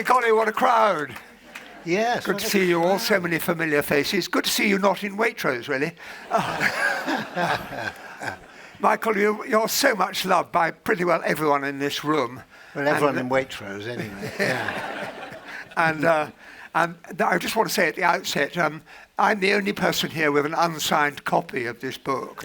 Golly, what a crowd. Yes. Good to see you all, so many familiar faces. Good to see you not in Waitrose, really. Michael, you're so much loved by pretty well everyone in this room. Well, everyone in Waitrose, anyway. Yeah. And I just want to say at the outset, I'm the only person here with an unsigned copy of this book.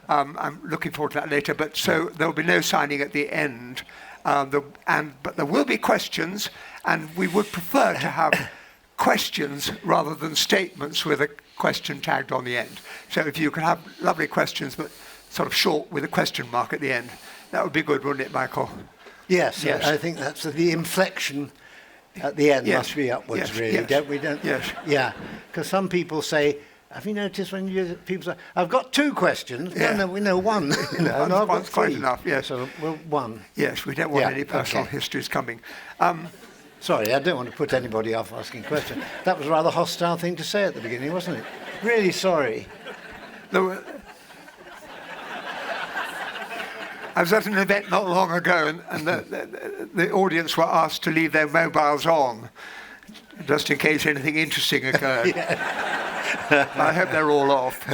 I'm looking forward to that later, but so there'll be no signing at the end. But there will be questions, and we would prefer to have questions rather than statements with a question tagged on the end. So if you could have lovely questions, but sort of short with a question mark at the end, that would be good, wouldn't it, Michael? Yes. I think that's the inflection at the end must be upwards, really. We don't. Yes. Yeah, because some people say, have you noticed when people say, I've got two questions? Yeah. No, we know one. One's quite enough, yes. So, well, one. Yes, we don't want any personal histories coming. Sorry, I don't want to put anybody off asking questions. That was a rather hostile thing to say at the beginning, wasn't it? Really sorry. I was at an event not long ago, and the audience were asked to leave their mobiles on, just in case anything interesting occurred. I hope they're all off.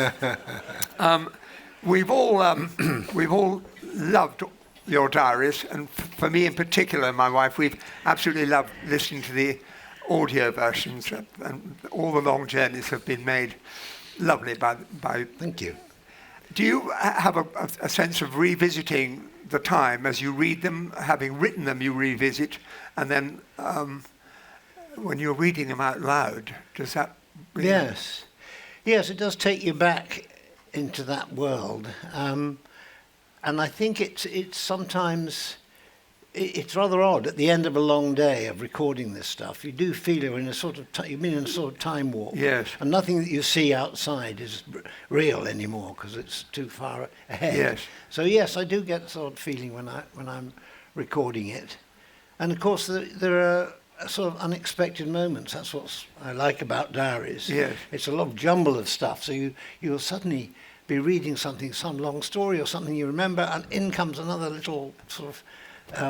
We've all loved your diaries, and for me in particular, my wife, we've absolutely loved listening to the audio versions, and all the long journeys have been made lovely by. Thank you. Do you have a sense of revisiting the time as you read them? Having written them, you revisit, and then when you're reading them out loud, does that? Yes, it does take you back into that world, and I think it's sometimes it's rather odd at the end of a long day of recording this stuff. You do feel you're in a sort of you've been in a sort of time warp. Yes. And nothing that you see outside is real anymore because it's too far ahead. Yes. So yes, I do get sort of feeling when I'm recording it, and of course there are sort of unexpected moments. That's what I like about diaries. Yes. It's a lot of jumble of stuff. So you'll suddenly be reading some long story or something you remember, and in comes another little sort of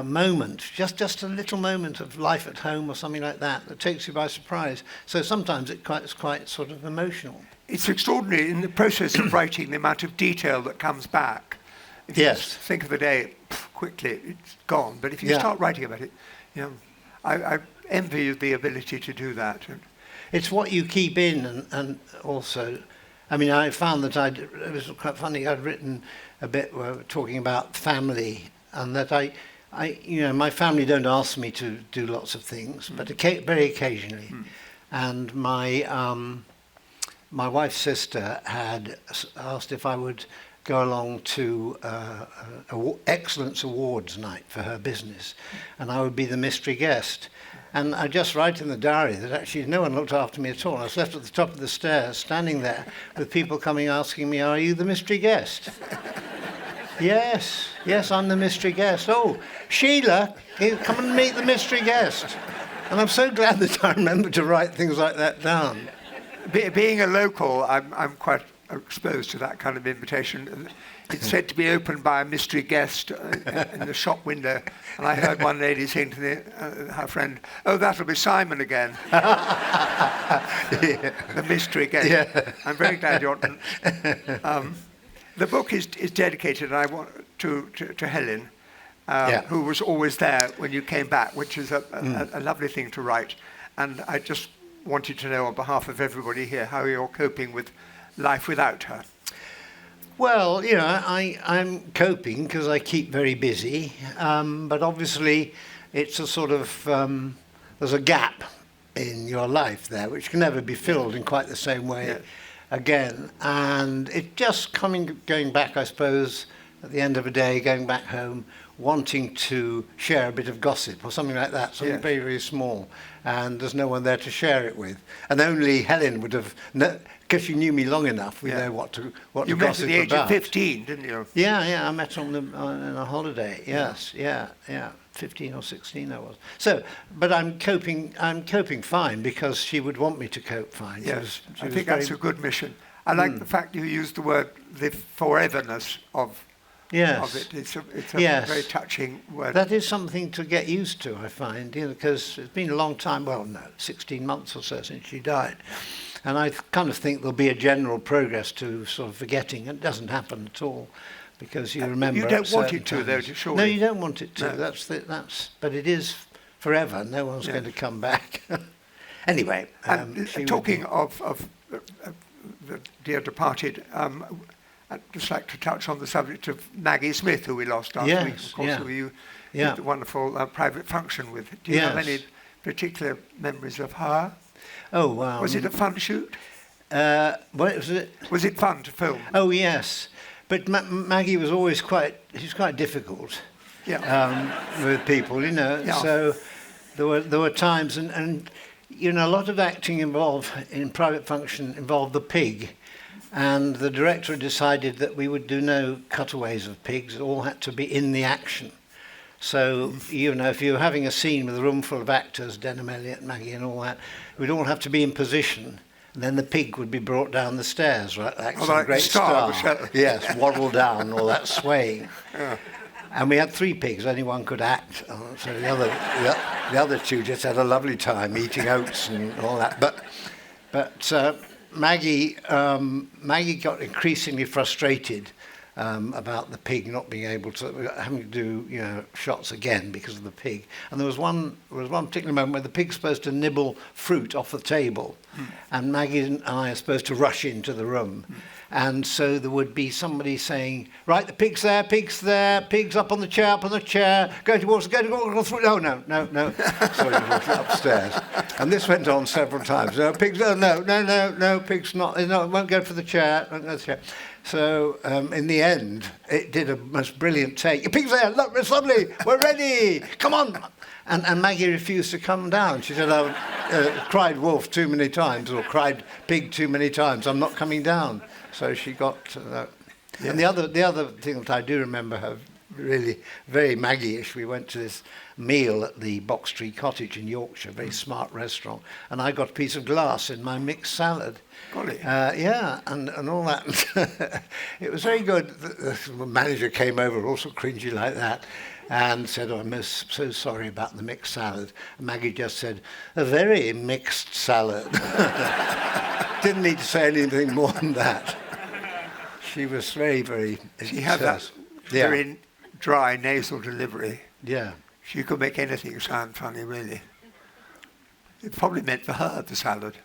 moment, just a little moment of life at home or something like that takes you by surprise. So sometimes it's quite sort of emotional. It's extraordinary in the process of writing the amount of detail that comes back. If you just think of the day quickly, it's gone. But if you start writing about it, I envy you the ability to do that. It's what you keep in, and also, I mean, I found that it was quite funny. I'd written a bit talking about family, and that I my family don't ask me to do lots of things, but very occasionally. And my wife's sister had asked if I would go along to Excellence Awards night for her business, and I would be the mystery guest. And I just write in the diary that actually no one looked after me at all. I was left at the top of the stairs, standing there, with people coming asking me, "Are you the mystery guest?" Yes, I'm the mystery guest. Oh, Sheila, come and meet the mystery guest. And I'm so glad that I remembered to write things like that down. Being a local, I'm quite exposed to that kind of invitation. It's said to be opened by a mystery guest in the shop window. And I heard one lady saying to her friend, "Oh, that'll be Simon again." The mystery guest. Yeah. I'm very glad you're... the book is dedicated, I want to Helen, who was always there when you came back, which is a lovely thing to write. And I just wanted to know on behalf of everybody here how you're coping with life without her. Well, I'm coping because I keep very busy, but obviously it's a sort of, there's a gap in your life there which can never be filled in quite the same way again. And it just going back, I suppose, at the end of a day, going back home, wanting to share a bit of gossip or something like that, something very, very small, and there's no one there to share it with. And only Helen would have, because she knew me long enough, we know what to gossip about. You met at the age of 15, didn't you? Yeah, I met her on a holiday. Yes, yeah, 15 or 16 I was. So, but I'm coping fine because she would want me to cope fine. Yes, I think that's a good mission. I like the fact you used the word the foreverness of Yes. of it. It's a Yes. very touching word. That is something to get used to, I find, because it's been a long time, well, no, 16 months or so since she died. And I kind of think there'll be a general progress to sort of forgetting. It doesn't happen at all, because you remember. You don't want it to, times. though, surely. No, you don't want it to. No. But it is forever. No one's going to come back. Anyway, talking of the dear departed, I'd just like to touch on the subject of Maggie Smith, who we lost last week. Of course, who you did the wonderful private function with. Do you have any particular memories of her? Oh, wow. Was it a fun shoot? Was it fun to film? Oh, yes. But Maggie was always quite difficult with people, you know. Yeah. So there were times, and you know, a lot of acting in private function involved the pig. And the director decided that we would do no cutaways of pigs. It all had to be in the action. So, you know, if you were having a scene with a room full of actors, Denham Elliott, Maggie and all that, we'd all have to be in position. And then the pig would be brought down the stairs, right? Like some great star. Yes, waddle down, all that swaying. Yeah. And we had 3 pigs, only one could act. So the other 2 just had a lovely time eating oats and all that. But Maggie got increasingly frustrated about the pig not being able to, having to do, you know, shots again because of the pig. And there was one particular moment where the pig's supposed to nibble fruit off the table, and Maggie and I are supposed to rush into the room. And so there would be somebody saying, right, the pig's there, pig's up on the chair, go towards, go through. No. So he walked upstairs. And this went on several times. No, pig's, no, pig's not, no, it won't go for the chair, So in the end, it did a most brilliant take. Your pig's there, look, it's lovely, we're ready, come on. And Maggie refused to come down. She said, cried wolf too many times, or cried pig too many times, I'm not coming down. So she got that. Yeah. And the other thing that I do remember her really very Maggie-ish, we went to this meal at the Box Tree Cottage in Yorkshire, a very smart restaurant, and I got a piece of glass in my mixed salad. Got it? And all that. It was very good. The manager came over, also cringy like that, and said, I'm so sorry about the mixed salad. And Maggie just said, a very mixed salad. Didn't need to say anything more than that. She was very, very... She had that very dry nasal delivery. Yeah. She could make anything sound funny, really. It probably meant for her, the salad.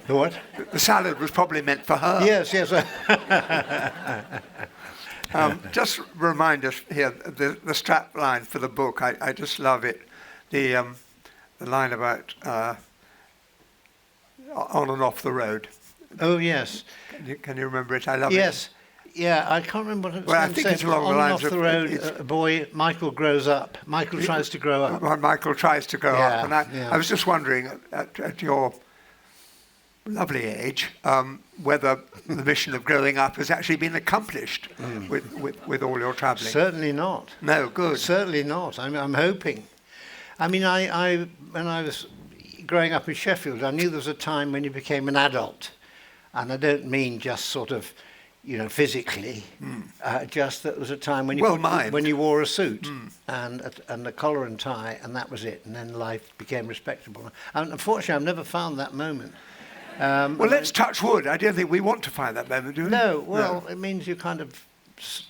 The what? The salad was probably meant for her. Yes. Just remind us here, the strap line for the book, I just love it. The line about on and off the road. Oh, yes. Can you remember it? I love it. Yes. Yeah, I can't remember what it was. Well, I think it's along the lines of... On and off the road, a boy, Michael grows up. Michael tries to grow up. Well, Michael tries to grow up. And I was just wondering, at your lovely age, whether the mission of growing up has actually been accomplished with all your travelling. Certainly not. No, good. Certainly not. I'm hoping. I mean, I when I was growing up in Sheffield, I knew there was a time when you became an adult. And I don't mean just sort of, you know, physically, just that there was a time when you wore a suit and a collar and tie, and that was it. And then life became respectable. And unfortunately, I've never found that moment. Well, let's touch wood. I don't think we want to find that moment, do we? No. Well, it means you kind of,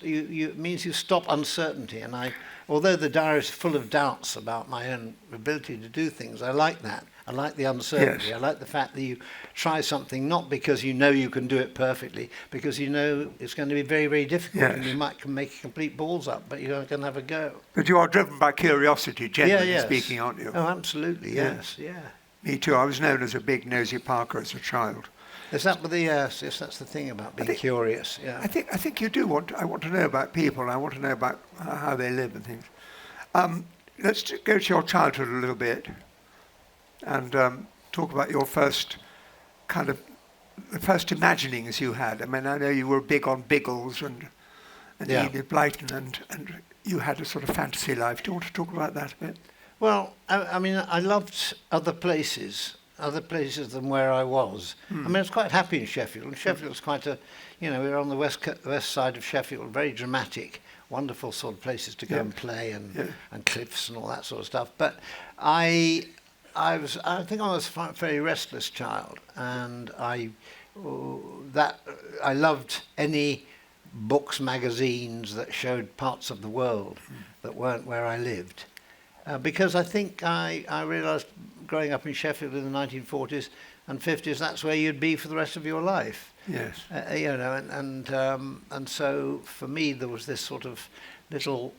it means you stop uncertainty. And although the diary is full of doubts about my own ability to do things, I like that. I like the uncertainty. Yes. I like the fact that you try something not because you know you can do it perfectly, because you know it's going to be very, very difficult, and you might make complete balls up, but you're going to have a go. But you are driven by curiosity, generally speaking, aren't you? Oh, absolutely, yes. Me too. I was known as a big nosy Parker as a child. Is that yes, that's the thing about being curious. Yeah. I think you do I want to know about people. I want to know about how they live and things. Let's go to your childhood a little bit. And talk about your first the first imaginings you had. I mean, I know you were big on Biggles and Enid Blyton, and you had a sort of fantasy life. Do you want to talk about that a bit? Well, I mean, I loved other places than where I was. I mean, I was quite happy in Sheffield, and Sheffield was quite we were on the west side of Sheffield, very dramatic, wonderful sort of places to go and play, and cliffs and all that sort of stuff. But I think I was a very restless child, and I loved any books, magazines that showed parts of the world that weren't where I lived. Because I think I realised growing up in Sheffield in the 1940s and 50s, that's where you'd be for the rest of your life. Yes. You know, and so for me there was this sort of little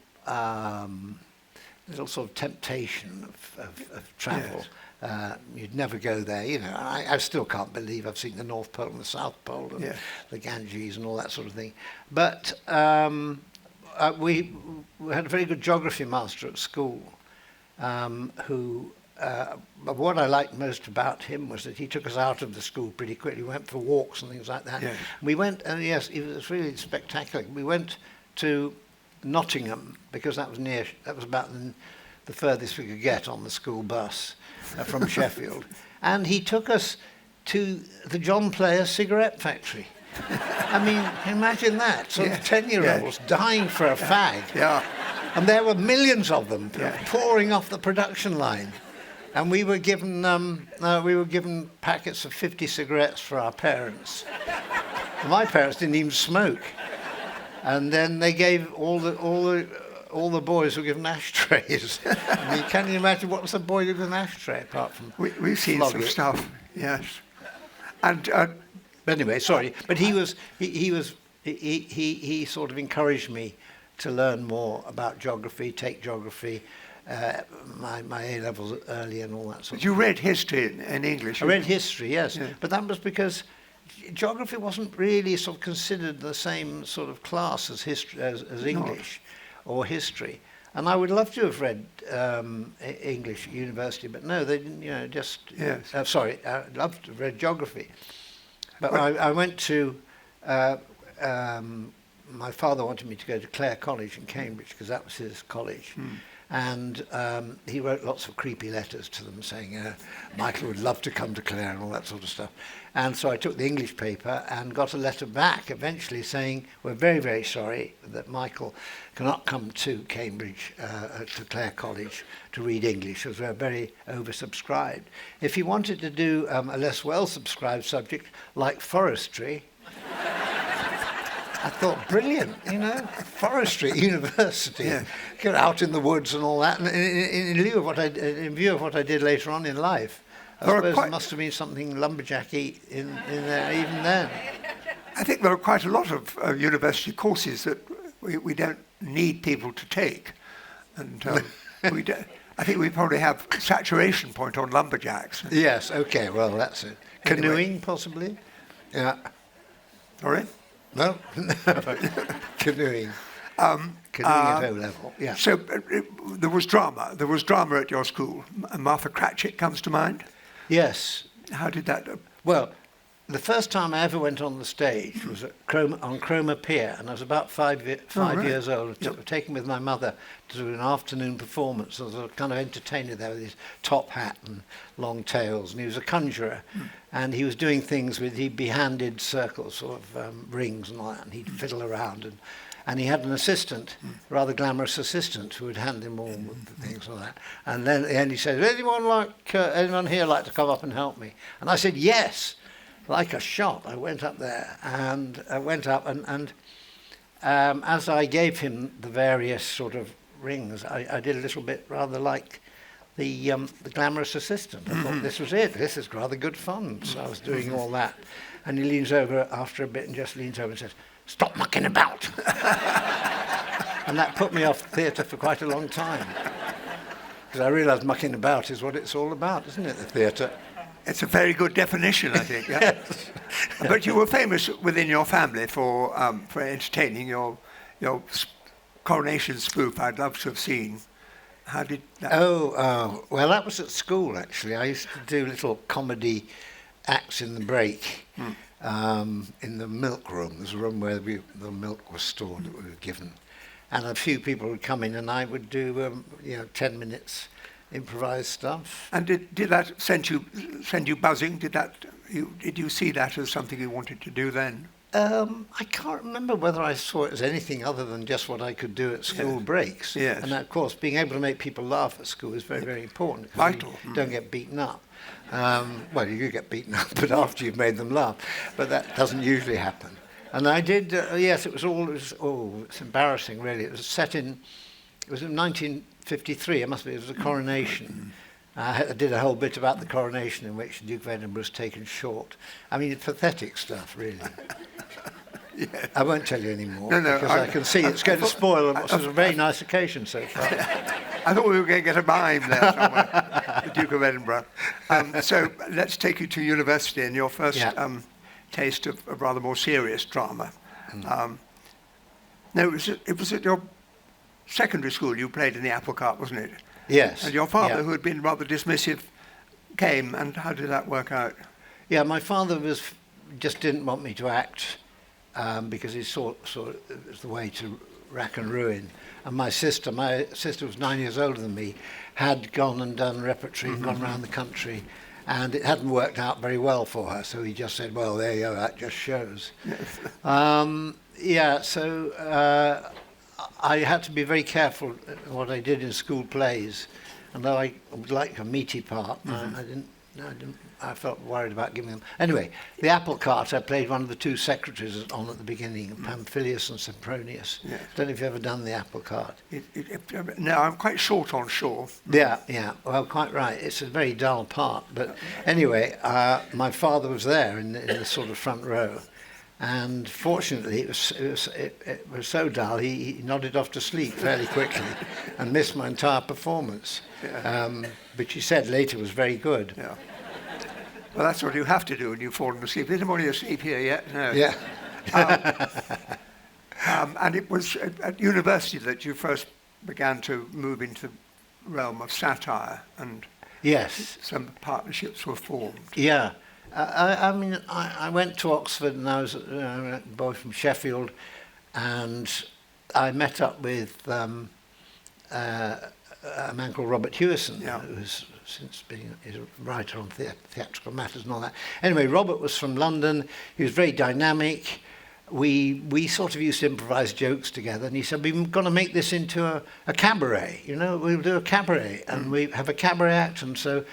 sort of temptation of travel. Yes. You'd never go there, you know. I still can't believe I've seen the North Pole and the South Pole and the Ganges and all that sort of thing. But we had a very good geography master at school, who, what I liked most about him was that he took us out of the school pretty quickly. We went for walks and things like that. Yeah. We went, and yes, it was really spectacular. We went to Nottingham because that was about the furthest we could get on the school bus from Sheffield. And he took us to the John Player cigarette factory. I mean, imagine that, sort of 10-year-olds dying for a fag. Yeah. And there were millions of them pouring off the production line. And we were given packets of 50 cigarettes for our parents. My parents didn't even smoke. And then they gave all the boys were given ashtrays. I mean, can you imagine what was a boy with an ashtray apart from we've seen some stuff, yes. And anyway, sorry, but he sort of encouraged me to learn more about geography, take geography, my A levels early and all that sort of thing. You read history in English? I read history, yes, but that was because geography wasn't really sort of considered the same sort of class as history as English or history. And I would love to have read English at university, but no, they didn't. You know, just sorry, I'd love to have read geography. But I went to. My father wanted me to go to Clare College in Cambridge because that was his college. And he wrote lots of creepy letters to them saying Michael would love to come to Clare and all that sort of stuff. And so I took the English paper and got a letter back eventually saying, we're very, very sorry that Michael cannot come to Cambridge, to Clare College to read English, because we're very oversubscribed. If he wanted to do a less well-subscribed subject like forestry, I thought, brilliant, you know, forestry at university, get out in the woods and all that. And in view of what I did later on in life, I suppose there must have been something lumberjacky in there even then. I think there are quite a lot of university courses that we don't need people to take, and we don't. I think we probably have saturation point on lumberjacks. Yes. Okay. Well, that's it. Canoeing, possibly. Yeah. Sorry. No, canoeing. Canoeing at O level. Yeah. So there was drama. There was drama at your school. Martha Cratchit comes to mind. Yes. How did that? Well, the first time I ever went on the stage was at on Cromer Pier, and I was about five years old. Taken with my mother to do an afternoon performance. There was a kind of entertainer there with his top hat and long tails, and he was a conjurer, and he was doing things with, he'd be handed circles, sort of rings and all that, and he'd fiddle around, and he had an assistant, rather glamorous assistant, who would hand him all the things like that. And then at the end he said, anyone here like to come up and help me? And I said, yes. Like a shot, I went up there, and as I gave him the various sort of rings, I did a little bit rather like the glamorous assistant. I thought this was it. This is rather good fun. So I was doing all that, and he leans over after a bit and just leans over and says, "Stop mucking about." And that put me off theatre for quite a long time, because I realised mucking about is what it's all about, isn't it? The theatre. It's a very good definition, I think. Yeah? Yes. But you were famous within your family for entertaining your coronation spoof. I'd love to have seen. How did that? Well, that was at school actually. I used to do little comedy acts in the break in the milk room. There's a room where the milk was stored that we were given, and a few people would come in, and I would do 10 minutes. Improvised stuff. And did that send you buzzing? Did you see that as something you wanted to do then? I can't remember whether I saw it as anything other than just what I could do at school breaks. Yes. And of course, being able to make people laugh at school is very, very important. Vital. You don't get beaten up. Well, you do get beaten up, but after you've made them laugh. But that doesn't usually happen. And I did, yes, it's embarrassing, really. It was in 1953, it was a coronation. I did a whole bit about the coronation in which the Duke of Edinburgh was taken short. I mean, pathetic stuff, really. Yes. I won't tell you anymore, No, because I can see it's going to spoil what was a very nice occasion so far. I thought we were going to get a mime there somewhere, the Duke of Edinburgh. So let's take you to university and your first taste of rather more serious drama. No, it was at your secondary school you played in the Apple Cart, wasn't it? Yes. And your father, who had been rather dismissive, came, and how did that work out? Yeah, my father just didn't want me to act because he saw it was the way to rack and ruin. And my sister was 9 years older than me, had gone and done repertory and gone around the country, and it hadn't worked out very well for her. So he just said, "Well, there you go. That just shows." So I had to be very careful what I did in school plays, and though I would like a meaty part, I felt worried about giving them. Anyway, the Apple Cart, I played one of the two secretaries on at the beginning, Pamphilius and Sempronius. Yes. Don't know if you've ever done the Apple Cart. No, I'm quite short on shore. Yeah, well, quite right. It's a very dull part. But anyway, my father was there in the sort of front row. And fortunately, it was so dull, he nodded off to sleep fairly quickly and missed my entire performance. Yeah. But he said later was very good. Yeah. Well, that's what you have to do when you've fallen asleep. Is anybody asleep here yet? No. Yeah. And it was at university that you first began to move into the realm of satire, and yes, some partnerships were formed. Yeah. I went to Oxford, and I was a boy from Sheffield, and I met up with a man called Robert Hewison, who's since been a writer on theatrical matters and all that. Anyway, Robert was from London. He was very dynamic. We sort of used to improvise jokes together, and he said, "We're going to make this into a cabaret. We'll do a cabaret, and we have a cabaret act, and so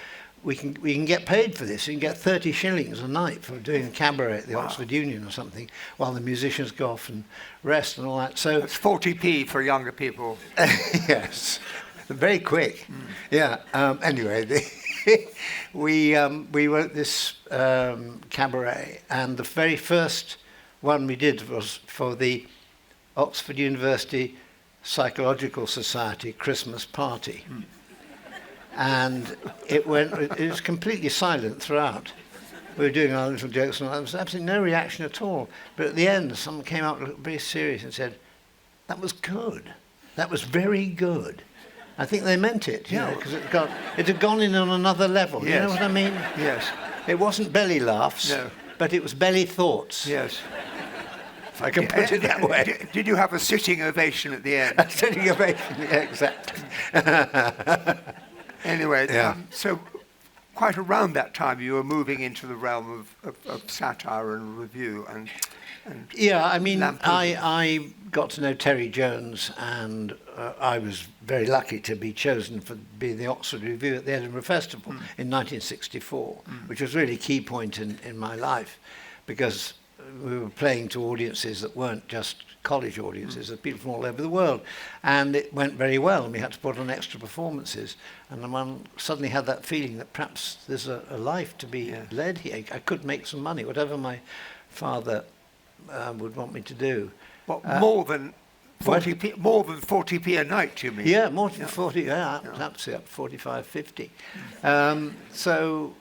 we can get paid for this. You can get 30 shillings a night for doing a cabaret at the Oxford Union or something, while the musicians go off and rest and all that." So it's 40p for younger people. Yes, very quick. Yeah. Anyway, we wrote this cabaret, and the very first one we did was for the Oxford University Psychological Society Christmas party. And it was completely silent throughout. We were doing our little jokes, and there was absolutely no reaction at all. But at the end, someone came out, looked very serious, and said, "That was good. That was very good." I think they meant it, because it had gone in on another level. Yes. You know what I mean? Yes. It wasn't belly laughs, but it was belly thoughts. Yes. If I can put it that way. Did you have a sitting ovation at the end? A sitting ovation, yeah, exactly. Anyway, so quite around that time you were moving into the realm of satire and review and yeah, I mean, I got to know Terry Jones, and I was very lucky to be chosen for being the Oxford Review at the Edinburgh Festival in 1964, which was really a key point in my life, because we were playing to audiences that weren't just college audiences, of people from all over the world, and it went very well, and we had to put on extra performances, and one suddenly had that feeling that perhaps there's a life to be led here. I could make some money, whatever my father would want me to do. What, more than 40p? More than 40p a night, you mean? Yeah, more than 40. Yeah, absolutely up 45, 50. So,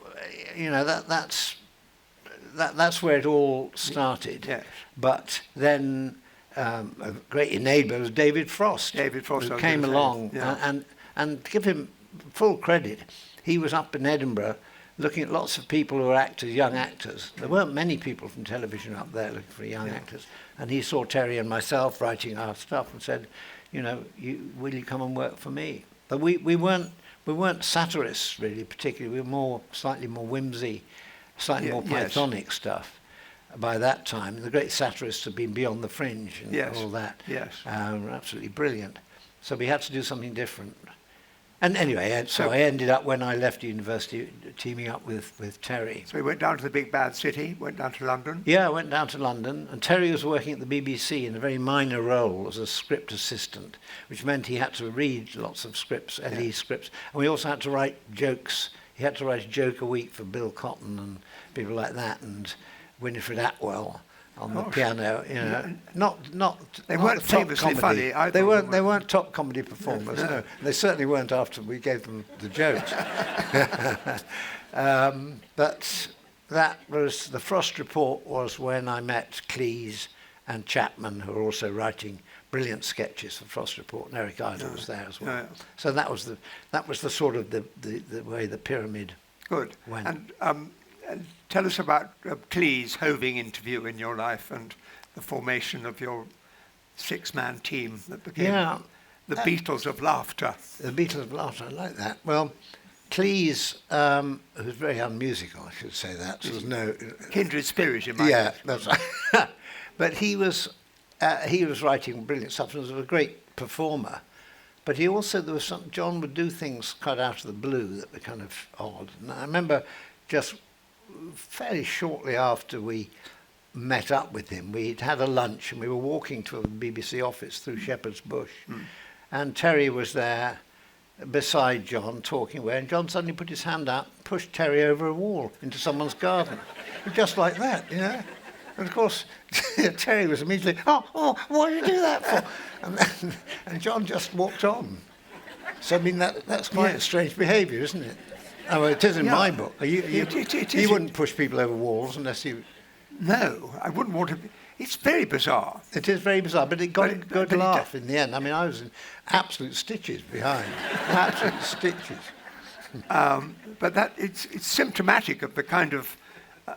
that's where it all started. Yes. But then a great enabler was David Frost. Who came along, and to give him full credit, he was up in Edinburgh looking at lots of people who were actors, young actors. There weren't many people from television up there looking for young actors. And he saw Terry and myself writing our stuff and said, will you come and work for me? But we weren't satirists really particularly. We were slightly more whimsy, slightly more Pythonic stuff. by that time. The great satirists had been Beyond the Fringe and Yes. all that. Yes. Absolutely brilliant. So we had to do something different. And anyway, so I ended up, when I left university, teaming up with Terry. So you went down to the big bad city, went down to London? Yeah, I went down to London, and Terry was working at the BBC in a very minor role as a script assistant, which meant he had to read lots of scripts, LE scripts, and we also had to write jokes. He had to write a joke a week for Bill Cotton and people like that, and Winifred Atwell on the piano. You know, not They weren't the top famously comedy. funny either. They weren't top comedy performers. No. They certainly weren't after we gave them the jokes. But that was the Frost Report. Was when I met Cleese and Chapman, who were also writing brilliant sketches for Frost Report, and Eric Idle was there as well. So that was the sort of the way the pyramid went. And tell us about Cleese' Hoving interview in your life and the formation of your six-man team that became the Beatles of Laughter. The Beatles of Laughter, I like that. Well, Cleese, who was very unmusical, I should say that. So there's no kindred spirit in my yeah, that's right. But he was writing brilliant stuff and was a great performer. But there was John would do things quite out of the blue that were kind of odd. And I remember just fairly shortly after we met up with him, we'd had a lunch and we were walking to the BBC office through Shepherd's Bush. And Terry was there beside John talking away, and John suddenly put his hand out, pushed Terry over a wall into someone's garden. Just like that, you know. And of course, Terry was immediately, oh, what did you do that for? And John just walked on. So, I mean, that's quite strange behaviour, isn't it? Oh, well, it is in my book. You wouldn't push people over walls unless you... No, I wouldn't want to... It's very bizarre. It is very bizarre, but it got a good laugh in the end. I mean, I was in absolute stitches behind. Absolute stitches. But it's symptomatic of the kind of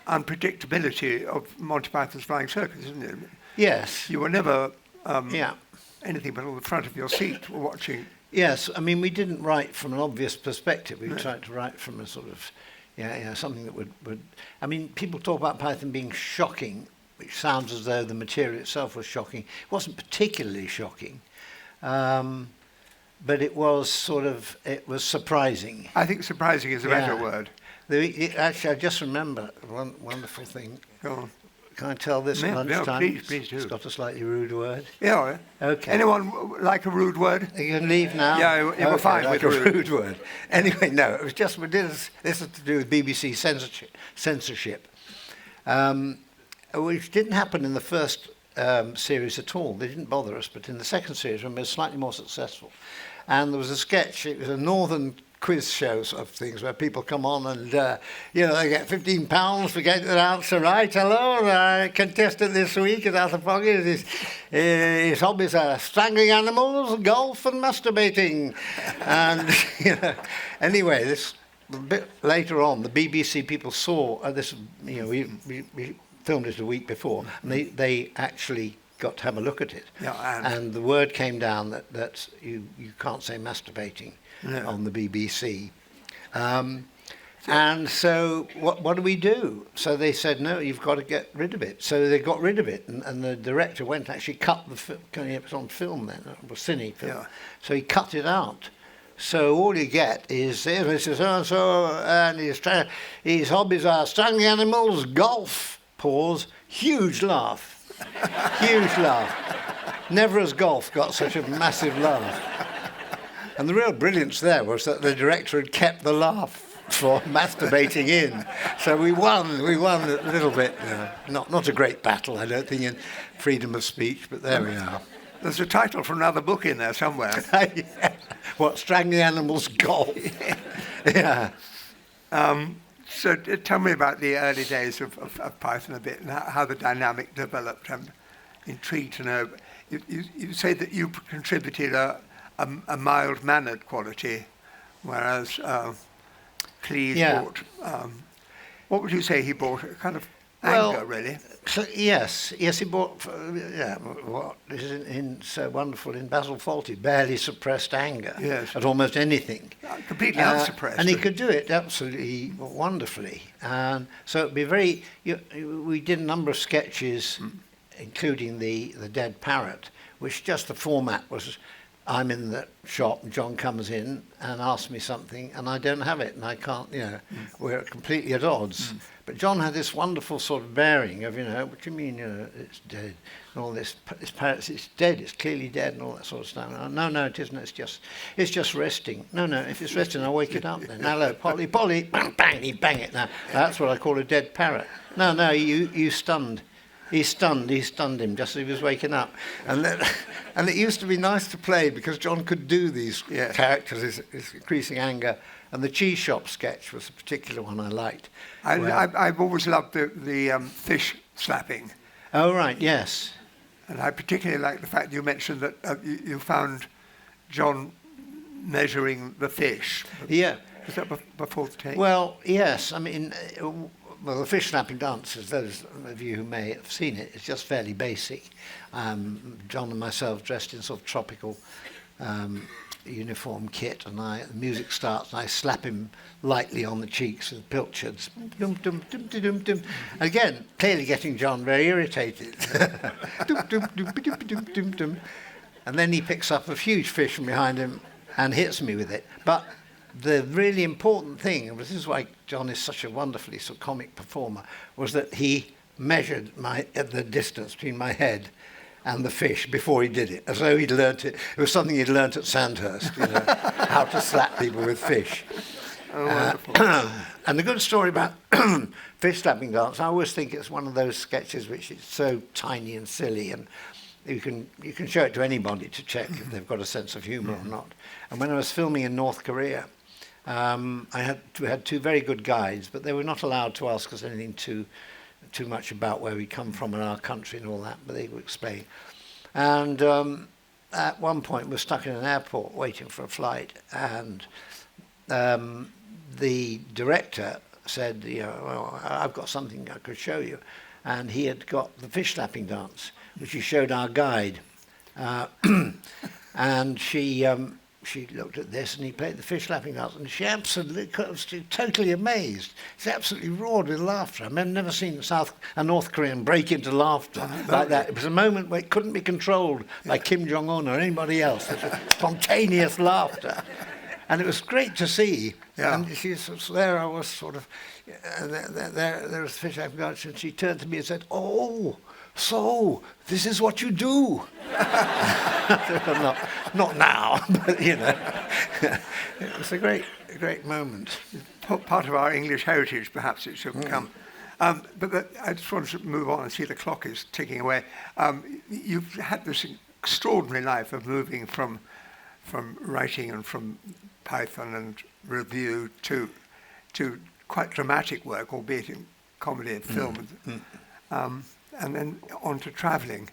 unpredictability of Monty Python's Flying Circus, isn't it? Yes. You were never anything but on the front of your seat watching. Yes, I mean, we didn't write from an obvious perspective. We tried to write from a sort of, something that would... I mean, people talk about Python being shocking, which sounds as though the material itself was shocking. It wasn't particularly shocking, but it was surprising. I think surprising is a better word. Actually, I just remember one wonderful thing. Go on. Can I tell this at lunchtime? No, please do. It's got a slightly rude word. Yeah. Okay. Anyone like a rude word? You can leave now. Yeah, you were fine like with a rude word. Anyway, no, it was just this is to do with BBC censorship, which didn't happen in the first series at all. They didn't bother us, but in the second series, when we were slightly more successful, and there was a sketch. It was a northern quiz show sort of things where people come on and they get £15 for getting the answer right. Hello, contestant this week is Arthur Foggy. His hobbies are strangling animals, golf, and masturbating. And anyway, this a bit later on, the BBC people saw this. We filmed it a week before, and they actually got to have a look at it. And the word came down that you can't say masturbating. No. On the BBC. And so what do we do? So they said, no, you've got to get rid of it. So they got rid of it, and the director went to actually cut the film. It was on film then, it was cine film. Yeah. So he cut it out. So all you get is Mr. So-and-so, and his hobbies are strangling animals, golf, pause, huge laugh. Huge laugh. Never has golf got such a massive laugh. And the real brilliance there was that the director had kept the laugh for masturbating in. So we won a little bit. Not a great battle, I don't think, in freedom of speech, but there we are. There's a title for another book in there somewhere. What, Strangling Animals Golf? Yeah. So tell me about the early days of Python a bit and how the dynamic developed. I'm intrigued to know. You say that you contributed a mild-mannered quality, whereas Cleese bought... what would you say he bought? A kind of anger, really. So, yes, he bought, what is so wonderful in Basil Fawlty, barely suppressed anger at almost anything. Completely unsuppressed. And he could do it absolutely wonderfully. And so it'd be we did a number of sketches, including the Dead Parrot, which just the format was, I'm in the shop, and John comes in and asks me something, and I don't have it, and I can't, we're completely at odds. But John had this wonderful sort of bearing of, what do you mean, it's dead, and all this parrot, it's dead, it's clearly dead, and all that sort of stuff. No, it isn't, it's just resting. No, if it's resting, I'll wake it up then. Hello, Polly, bang, bang, he bang it now. That's what I call a dead parrot. No, you stunned. He stunned him just as he was waking up. And it used to be nice to play because John could do these characters, his increasing anger. And the cheese shop sketch was a particular one I liked. I've always loved the fish slapping. Oh, right, yes. And I particularly like the fact you mentioned that you found John measuring the fish. Yeah. Was that before the take? Well, yes. I mean, the fish slapping dances, those of you who may have seen it, it's just fairly basic. John and myself dressed in sort of tropical uniform kit, and the music starts, and I slap him lightly on the cheeks with pilchards. Dum, dum, dum, dum, dum, dum. Again, clearly getting John very irritated. Dum, dum, dum, dum, dum, dum, dum. And then he picks up a huge fish from behind him and hits me with it. But the really important thing, and this is why John is such a wonderfully sort of comic performer, was that he measured the distance between my head and the fish before he did it, as though he'd learnt it. It was something he'd learnt at Sandhurst, how to slap people with fish. Oh, wonderful. And the good story about fish slapping dance, I always think it's one of those sketches which is so tiny and silly, and you can show it to anybody to check if they've got a sense of humour or not. And when I was filming in North Korea, we had two very good guides, but they were not allowed to ask us anything too much about where we come from in our country and all that, but they would explain. And at one point, we're stuck in an airport waiting for a flight, and the director said, well, I've got something I could show you. And he had got the fish slapping dance, which he showed our guide. And she looked at this, and he played the fish slapping dance, and she absolutely was totally amazed. She absolutely roared with laughter. I've never seen a North Korean break into laughter like that. It was a moment where it couldn't be controlled by Kim Jong-un or anybody else. It was spontaneous laughter. And it was great to see. Yeah. And there I was sort of, there was the fish slapping dance, and she turned to me and said, "Oh, so this is what you do." not now, but it was a great moment. Part of our English heritage, perhaps it should come. But I just wanted to move on and see the clock is ticking away. You've had this extraordinary life of moving from writing and from Python and review to quite dramatic work, albeit in comedy and film, and then on to travelling.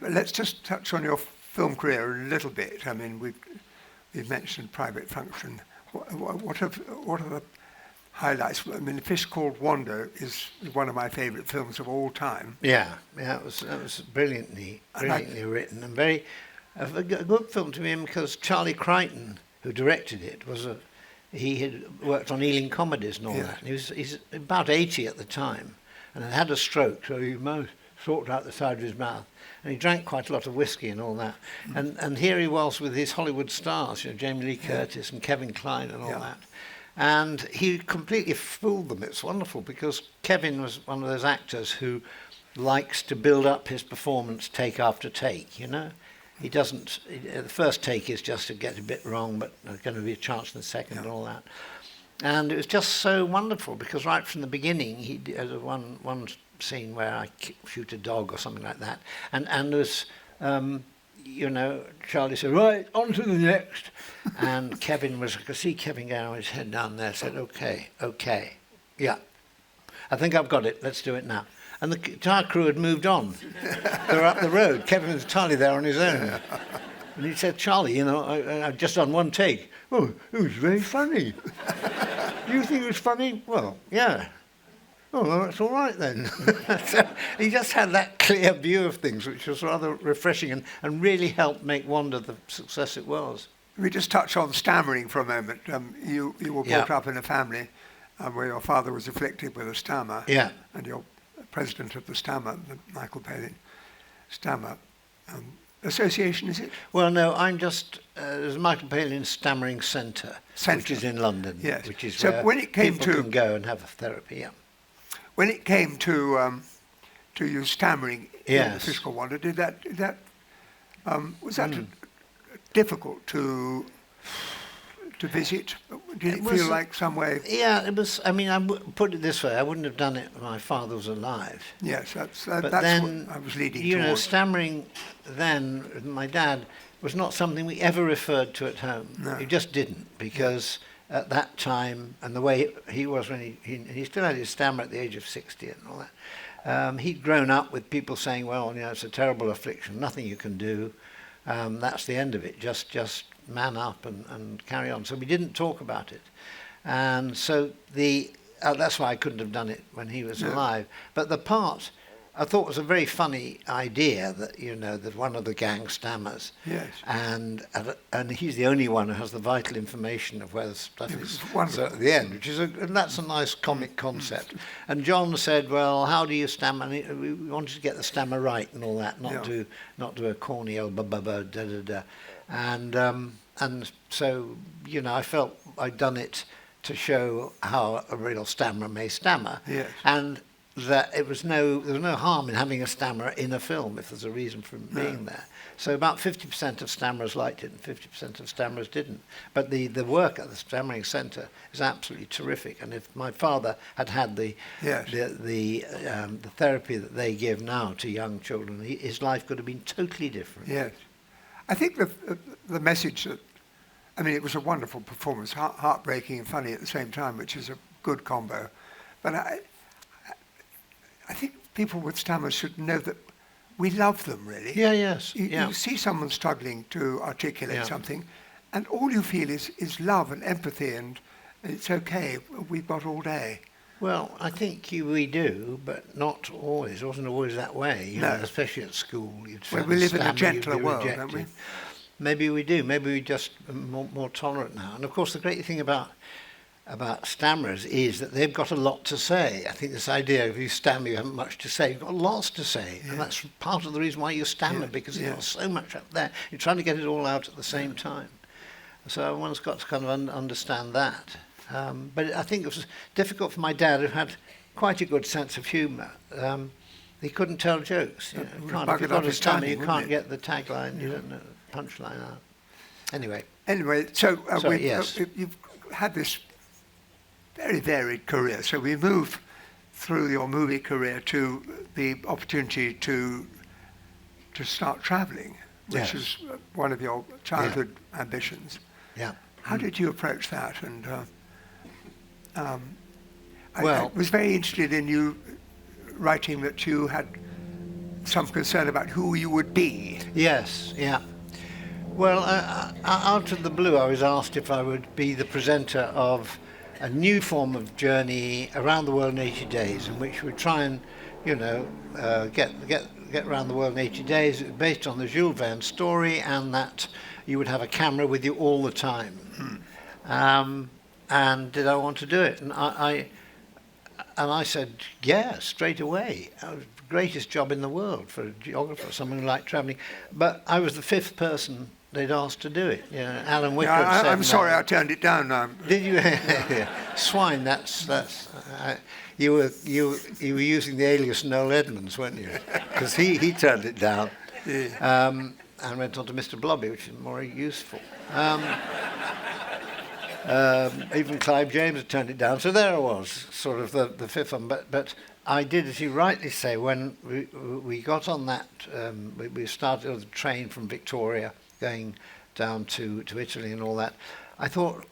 Let's just touch on your film career a little bit. I mean, we've mentioned Private Function. What are the highlights? I mean, A Fish Called Wanda is one of my favourite films of all time. Yeah, it was brilliantly written, and a good film to me, because Charlie Crichton, who directed it, he had worked on Ealing comedies and all that. And he's about 80 at the time, and had a stroke, so he sorted out the side of his mouth. And he drank quite a lot of whiskey and all that. And here he was with his Hollywood stars, Jamie Lee Curtis and Kevin Kline and all that. And he completely fooled them. It's wonderful, because Kevin was one of those actors who likes to build up his performance take after take, He doesn't, the first take is just to get a bit wrong, but there's going to be a chance in the second and all that. And it was just so wonderful, because right from the beginning, he had one scene where I shoot a dog or something like that, and there was, Charlie said, "Right, on to the next," and Kevin I could see Kevin going with his head down there, said, okay, yeah, I think I've got it, let's do it now. And the entire crew had moved on. They were up the road. Kevin was entirely there on his own. And he said, "Charlie, I've just done one take." "Oh, it was very funny." "Do you think it was funny?" "Well, yeah." oh, well, that's all right then. So he just had that clear view of things, which was rather refreshing and really helped make Wanda the success it was. We just touch on stammering for a moment. You were brought up in a family where your father was afflicted with a stammer, Yeah. and you're president of the Stammer, the Michael Palin Stammer Association, is it? Well, no, I'm just there's Michael Palin Stammering Centre, which is in London, yes. which is so where when it came people to can go and have a therapy. Yeah. When it came to you stammering in the Yes. physical wonder, was that difficult to visit? Did it feel like some way? Yeah, it was. I mean, put it this way: I wouldn't have done it when my father was alive. Yes, that's But what then, I was leading you know, towards. stammering then, with my dad, was not something we ever referred to at home. No. He just didn't, because at that time, and the way he was when he still had his stammer at the age of 60 and all that, he'd grown up with people saying, well, you know, it's a terrible affliction, nothing you can do, that's the end of it, just man up and carry on. So we didn't talk about it. And so that's why I couldn't have done it when he was alive. But the part I thought was a very funny idea that, you know, that one of the gang stammers. Yes. And he's the only one who has the vital information of where the stuff It is. was wonderful. So at the end, and that's a nice comic concept. And John said, well, how do you stammer? And we wanted to get the stammer right and all that, not do a corny old ba-ba-ba, da-da-da. And so, you know, I felt I'd done it to show how a real stammerer may stammer. Yes. And that there was no harm in having a stammerer in a film if there's a reason for him being there. So about 50% of stammerers liked it and 50% of stammerers didn't. But the work at the Stammering Centre is absolutely terrific. And if my father had the therapy that they give now to young children, his life could have been totally different. Yes. I think the message that, I mean, it was a wonderful performance, heartbreaking and funny at the same time, which is a good combo. But I think people with stammers should know that we love them, really. Yeah, yes. You see someone struggling to articulate something, and all you feel is love and empathy, and it's okay, we've got all day. Well, I think we do, but not always. It wasn't always that way, you know, especially at school. Well, we live in a gentler world, don't we? Maybe we do. Maybe we're just more tolerant now. And of course, the great thing about stammerers is that they've got a lot to say. I think this idea of if you stammer, you haven't much to say. You've got lots to say, and that's part of the reason why you stammer, because you've got so much up there. You're trying to get it all out at the same time. So one's got to kind of understand that. But I think it was difficult for my dad, who had quite a good sense of humour. He couldn't tell jokes. You know, if you've got a stammer, you can't get the tagline, you don't know the punchline out. Anyway, so yes. You've had this very varied career. So we move through your movie career to the opportunity to start travelling, which is one of your childhood ambitions. Yeah. How did you approach that? And I Well, was very interested in you writing that you had some concern about who you would be. yes, yeah. Well, out of the blue, I was asked if I would be the presenter of a new form of journey around the world in 80 days, in which we try and, you know, get around the world in 80 days, based on the Jules Verne story, and that you would have a camera with you all the time. And did I want to do it? And I said, yeah, straight away. It was the greatest job in the world for a geographer, someone who liked travelling. But I was the fifth person they'd asked to do it. You know, Alan Wicker said I'm sorry, I turned it down now. Did you? Swine, that's you were using the alias Noel Edmonds, weren't you? Because he turned it down. And went on to Mr. Blobby, which is more useful. Even Clive James had turned it down. So there I was, sort of the fifth one. But I did, as you rightly say, when we got on that, we started on the train from Victoria going down to Italy and all that. I thought,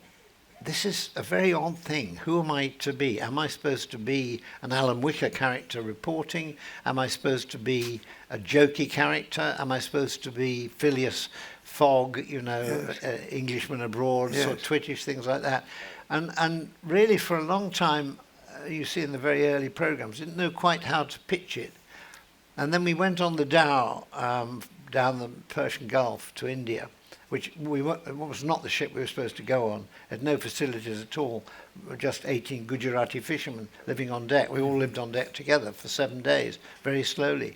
this is a very odd thing. Who am I to be? Am I supposed to be an Alan Wicker character reporting? Am I supposed to be a jokey character? Am I supposed to be Phileas Fogg, you know, Englishman abroad, sort of twittish, things like that? And really, for a long time, you see in the very early programs, didn't know quite how to pitch it. And then we went on the dhow down the Persian Gulf to India, which it was not the ship we were supposed to go on. It had no facilities at all, just 18 Gujarati fishermen living on deck. We all lived on deck together for 7 days, very slowly.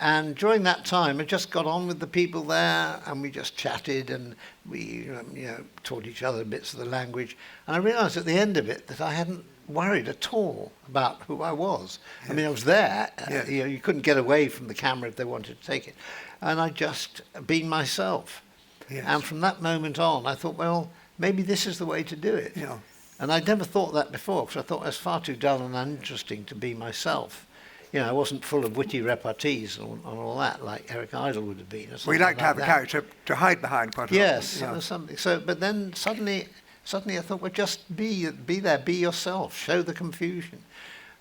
And during that time, I just got on with the people there, and we just chatted, and we taught each other bits of the language. And I realised at the end of it that I hadn't worried at all about who I was. I mean, I was there. You couldn't get away from the camera if they wanted to take it. And I just been myself. Yes. And from that moment on, I thought, well, maybe this is the way to do it. Yeah. And I'd never thought that before, because I thought I was far too dull and uninteresting to be myself. I wasn't full of witty repartees and all that, like Eric Idle would have been. We like to have a character to hide behind quite a lot. Yes, something. So, but then suddenly I thought, well, just be there, be yourself, show the confusion,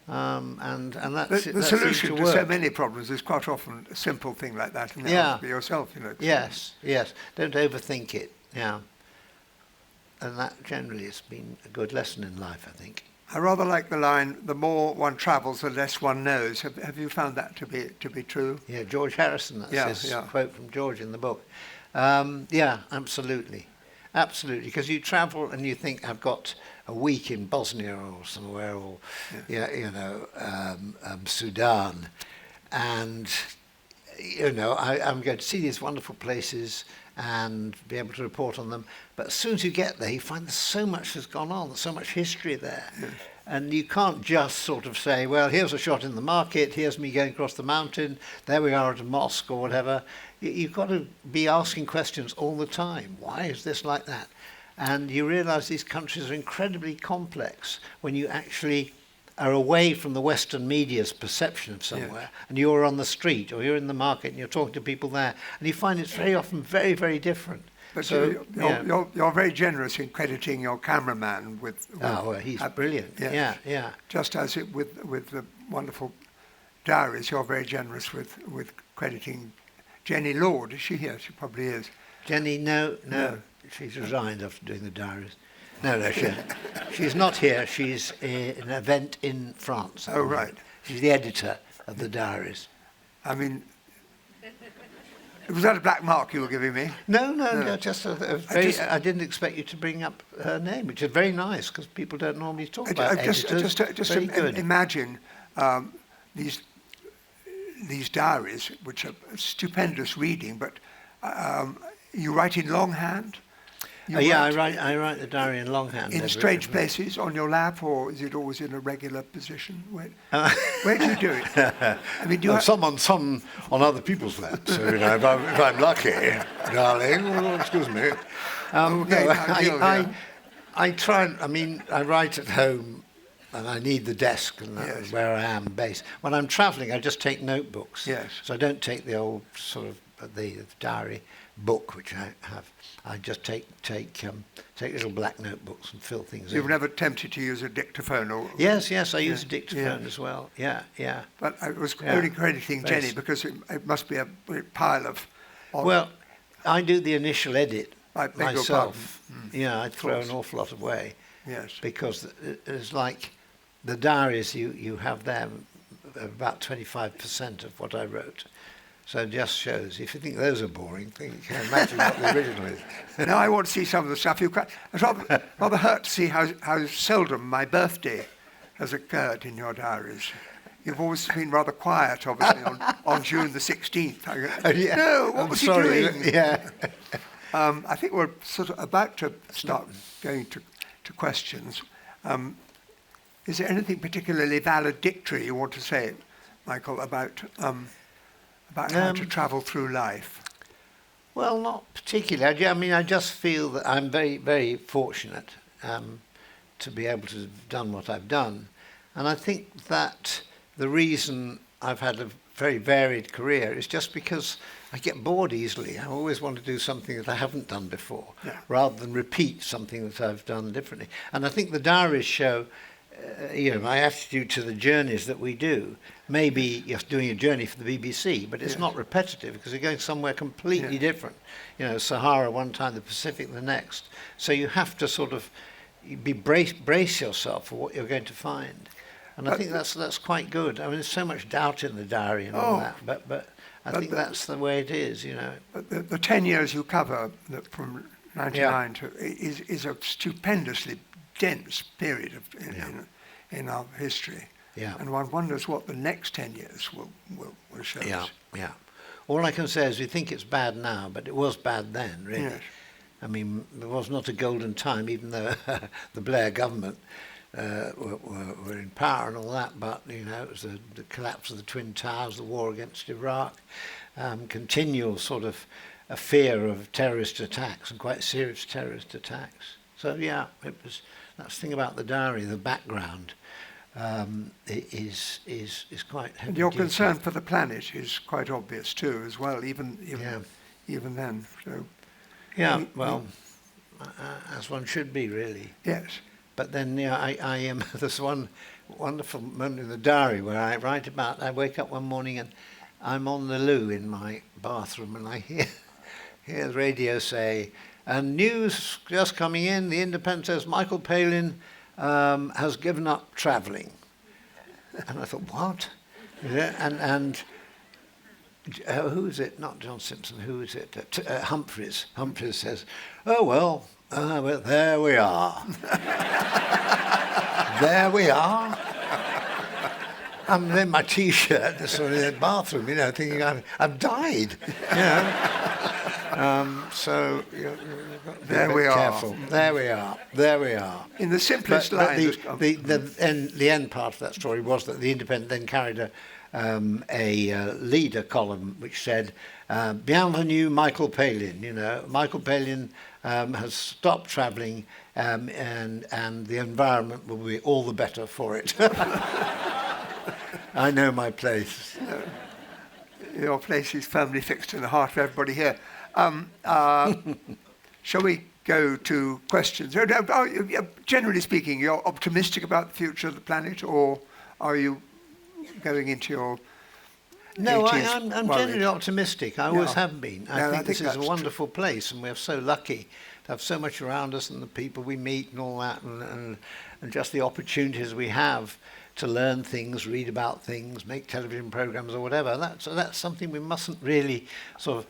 and that's the solution to so many problems is quite often a simple thing like that. And be yourself, Yes. Don't overthink it. Yeah. And that generally has been a good lesson in life, I think. I rather like the line, the more one travels, the less one knows. Have you found that to be true? Yeah, George Harrison, that's his quote from George in the book. Yeah, absolutely. Absolutely, because you travel and you think, I've got a week in Bosnia or somewhere, or Sudan, and I'm going to see these wonderful places and be able to report on them. But as soon as you get there, you find there's so much has gone on, there's so much history there. Yes. And you can't just sort of say, well, here's a shot in the market, here's me going across the mountain, there we are at a mosque or whatever. You've got to be asking questions all the time. Why is this like that? And you realise these countries are incredibly complex when you actually are away from the Western media's perception of somewhere, and you're on the street or you're in the market and you're talking to people there, and you find it's very often very, very different. But so, you're very generous in crediting your cameraman with he's brilliant. Yes. Yeah. Just as with the wonderful diaries, you're very generous with crediting Jenny Lord. Is she here? She probably is. Jenny, no. She's resigned after doing the diaries. No, she's not here. She's in an event in France. Oh, right. She's the editor of the diaries. I mean, was that a black mark you were giving me? No, just I didn't expect you to bring up her name, which is very nice, because people don't normally talk about editors. Just imagine these diaries, which are stupendous reading, but you write in longhand? I write the diary in longhand. In strange places on your lap, or is it always in a regular position? Where do you do it? I mean, some on other people's laps. So if I'm lucky, darling. Excuse me. I try. I write at home, and I need the desk, and that's where I am based. When I'm travelling, I just take notebooks. Yes. So I don't take the old sort of the diary book, which I have. I just take little black notebooks and fill things in. You've never tempted to use a dictaphone? Or Yes, I use a dictaphone as well. Yeah. But I was only crediting Jenny because it must be a pile of... Well, I do the initial edit myself. Yeah, I throw an awful lot away. Yes. Because it's like the diaries you have there, about 25% of what I wrote. So it just shows, if you think those are boring, you can imagine what the original is. Now I want to see some of the stuff I was rather hurt to see how seldom my birthday has occurred in your diaries. You've always been rather quiet, obviously, on June the 16th. No, what was he doing? Yeah. I think we're sort of about to start going to questions. Is there anything particularly valedictory you want to say, Michael, about how to travel through life? Well, not particularly. I just feel that I'm very, very fortunate to be able to have done what I've done. And I think that the reason I've had a very varied career is just because I get bored easily. I always want to do something that I haven't done before, rather than repeat something that I've done differently. And I think the diaries show my attitude to the journeys that we do. Maybe you're doing a journey for the BBC, but it's not repetitive because you're going somewhere completely different. Sahara one time, the Pacific the next. So you have to sort of brace yourself for what you're going to find. And I think that's quite good. I mean, there's so much doubt in the diary and all that, but I think that's the way it is, you know. But the 10 years you cover from 99 to is a stupendously dense period in our history. Yeah. And one wonders what the next 10 years will show us. Yeah. All I can say is we think it's bad now, but it was bad then, really. Yes. I mean, there was not a golden time, even though the Blair government were in power and all that, but, you know, it was the collapse of the Twin Towers, the war against Iraq, continual sort of a fear of terrorist attacks and quite serious terrorist attacks. So, yeah, that's the thing about the diary, the background. Is quite heavy. And your duty. concern for the planet is quite obvious too, as well. Even then. So. Yeah. Well, as one should be, really. Yes. But then, I am. There's one wonderful moment in the diary where I write about. I wake up one morning and I'm on the loo in my bathroom, and I hear the radio say, "And news just coming in. The Independent says Michael Palin has given up travelling." And I thought, what? And who is it? Not John Simpson. Who is it? Humphreys. Humphreys says, "Oh well, there we are." There we are. I'm in my T-shirt, just sort of in the bathroom, you know, thinking I've died, you know. So there we careful. There we are. There we are. In the simplest lines. The end part of that story was that the Independent then carried a leader column which said, "Bienvenue, Michael Palin." You know, Michael Palin has stopped travelling, and the environment will be all the better for it. I know my place. Your place is firmly fixed in the heart of everybody here. Shall we go to questions? Generally speaking, you're optimistic about the future of the planet, or are you going into your No, 80s I'm worried? generally optimistic. I always have been. I think this is that's a wonderful place, and we're so lucky to have so much around us, and the people we meet and all that, and just the opportunities we have to learn things, read about things, make television programs or whatever. That's something we mustn't really sort of